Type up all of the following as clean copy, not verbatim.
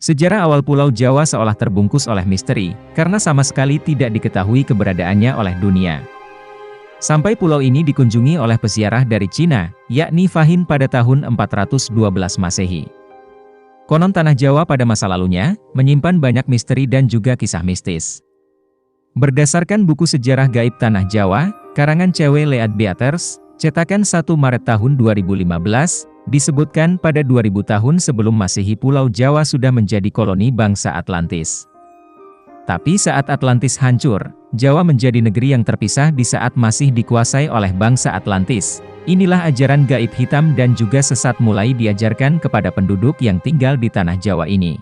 Sejarah awal Pulau Jawa seolah terbungkus oleh misteri, karena sama sekali tidak diketahui keberadaannya oleh dunia. Sampai pulau ini dikunjungi oleh peziarah dari Cina, yakni Fahin pada tahun 412 Masehi. Konon tanah Jawa pada masa lalunya, menyimpan banyak misteri dan juga kisah mistis. Berdasarkan buku sejarah gaib Tanah Jawa, karangan C.W. Lead Beaters, cetakan 1 Maret tahun 2015, disebutkan pada 2000 tahun sebelum Masehi Pulau Jawa sudah menjadi koloni bangsa Atlantis. Tapi saat Atlantis hancur, Jawa menjadi negeri yang terpisah di saat masih dikuasai oleh bangsa Atlantis. Inilah ajaran gaib hitam dan juga sesat mulai diajarkan kepada penduduk yang tinggal di tanah Jawa ini.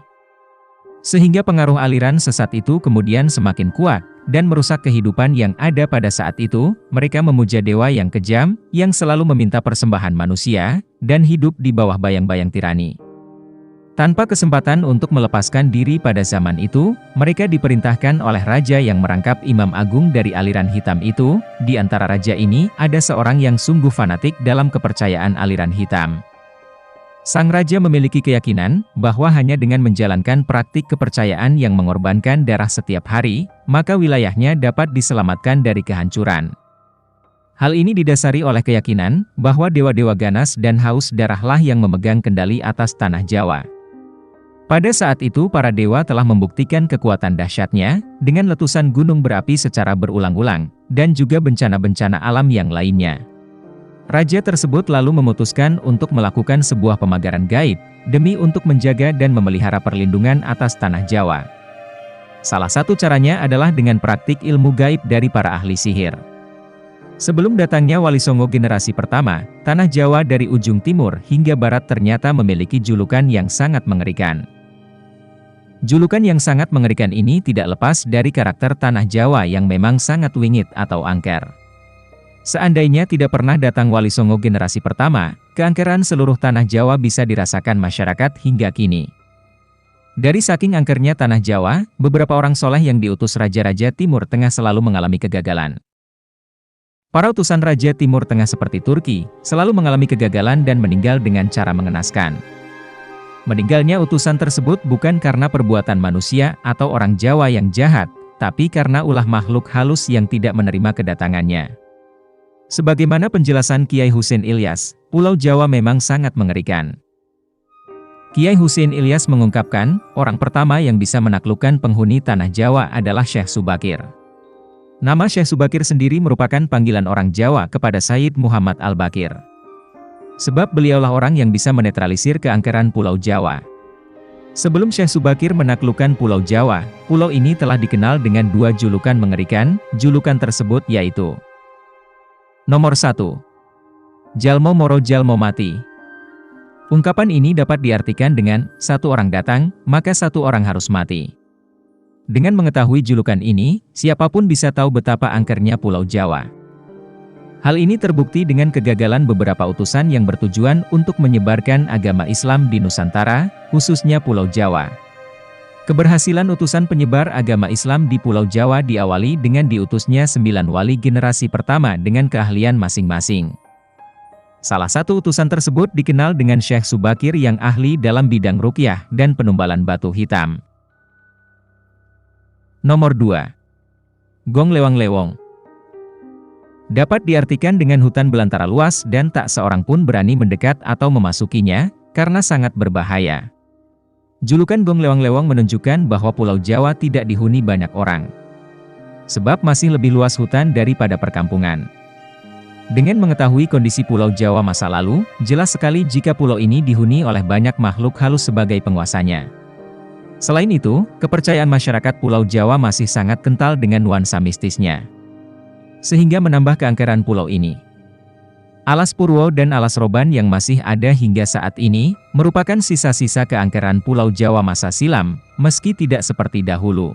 Sehingga pengaruh aliran sesat itu kemudian semakin kuat, dan merusak kehidupan yang ada pada saat itu. Mereka memuja dewa yang kejam, yang selalu meminta persembahan manusia, dan hidup di bawah bayang-bayang tirani. Tanpa kesempatan untuk melepaskan diri pada zaman itu, mereka diperintahkan oleh raja yang merangkap imam agung dari aliran hitam itu. Di antara raja ini, ada seorang yang sungguh fanatik dalam kepercayaan aliran hitam. Sang raja memiliki keyakinan bahwa hanya dengan menjalankan praktik kepercayaan yang mengorbankan darah setiap hari, maka wilayahnya dapat diselamatkan dari kehancuran. Hal ini didasari oleh keyakinan bahwa dewa-dewa ganas dan haus darahlah yang memegang kendali atas tanah Jawa. Pada saat itu para dewa telah membuktikan kekuatan dahsyatnya, dengan letusan gunung berapi secara berulang-ulang, dan juga bencana-bencana alam yang lainnya. Raja tersebut lalu memutuskan untuk melakukan sebuah pemagaran gaib, demi untuk menjaga dan memelihara perlindungan atas tanah Jawa. Salah satu caranya adalah dengan praktik ilmu gaib dari para ahli sihir. Sebelum datangnya Wali Songo generasi pertama, tanah Jawa dari ujung timur hingga barat ternyata memiliki julukan yang sangat mengerikan. Julukan yang sangat mengerikan ini tidak lepas dari karakter tanah Jawa yang memang sangat wingit atau angker. Seandainya tidak pernah datang Wali Songo generasi pertama, keangkeran seluruh tanah Jawa bisa dirasakan masyarakat hingga kini. Dari saking angkernya tanah Jawa, beberapa orang soleh yang diutus Raja-Raja Timur Tengah selalu mengalami kegagalan. Para utusan Raja Timur Tengah seperti Turki, selalu mengalami kegagalan dan meninggal dengan cara mengenaskan. Meninggalnya utusan tersebut bukan karena perbuatan manusia atau orang Jawa yang jahat, tapi karena ulah makhluk halus yang tidak menerima kedatangannya. Sebagaimana penjelasan Kiai Husein Ilyas, Pulau Jawa memang sangat mengerikan. Kiai Husein Ilyas mengungkapkan, orang pertama yang bisa menaklukkan penghuni tanah Jawa adalah Syekh Subakir. Nama Syekh Subakir sendiri merupakan panggilan orang Jawa kepada Sayyid Muhammad Al-Bakir. Sebab beliaulah orang yang bisa menetralisir keangkeran Pulau Jawa. Sebelum Syekh Subakir menaklukkan Pulau Jawa, pulau ini telah dikenal dengan dua julukan mengerikan. Julukan tersebut yaitu: Nomor 1. Jalmo Moro Jalmo Mati. Ungkapan ini dapat diartikan dengan, satu orang datang, maka satu orang harus mati. Dengan mengetahui julukan ini, siapapun bisa tahu betapa angkernya Pulau Jawa. Hal ini terbukti dengan kegagalan beberapa utusan yang bertujuan untuk menyebarkan agama Islam di Nusantara, khususnya Pulau Jawa. Keberhasilan utusan penyebar agama Islam di Pulau Jawa diawali dengan diutusnya 9 wali generasi pertama dengan keahlian masing-masing. Salah satu utusan tersebut dikenal dengan Syekh Subakir yang ahli dalam bidang ruqyah dan penumbalan batu hitam. Nomor 2. Gong Lewang Lewong. Dapat diartikan dengan hutan belantara luas dan tak seorang pun berani mendekat atau memasukinya, karena sangat berbahaya. Julukan Gong Lewang Lewong menunjukkan bahwa Pulau Jawa tidak dihuni banyak orang. Sebab masih lebih luas hutan daripada perkampungan. Dengan mengetahui kondisi Pulau Jawa masa lalu, jelas sekali jika pulau ini dihuni oleh banyak makhluk halus sebagai penguasanya. Selain itu, kepercayaan masyarakat Pulau Jawa masih sangat kental dengan nuansa mistisnya. Sehingga menambah keangkeran pulau ini. Alas Purwo dan Alas Roban yang masih ada hingga saat ini, merupakan sisa-sisa keangkeran Pulau Jawa masa silam, meski tidak seperti dahulu.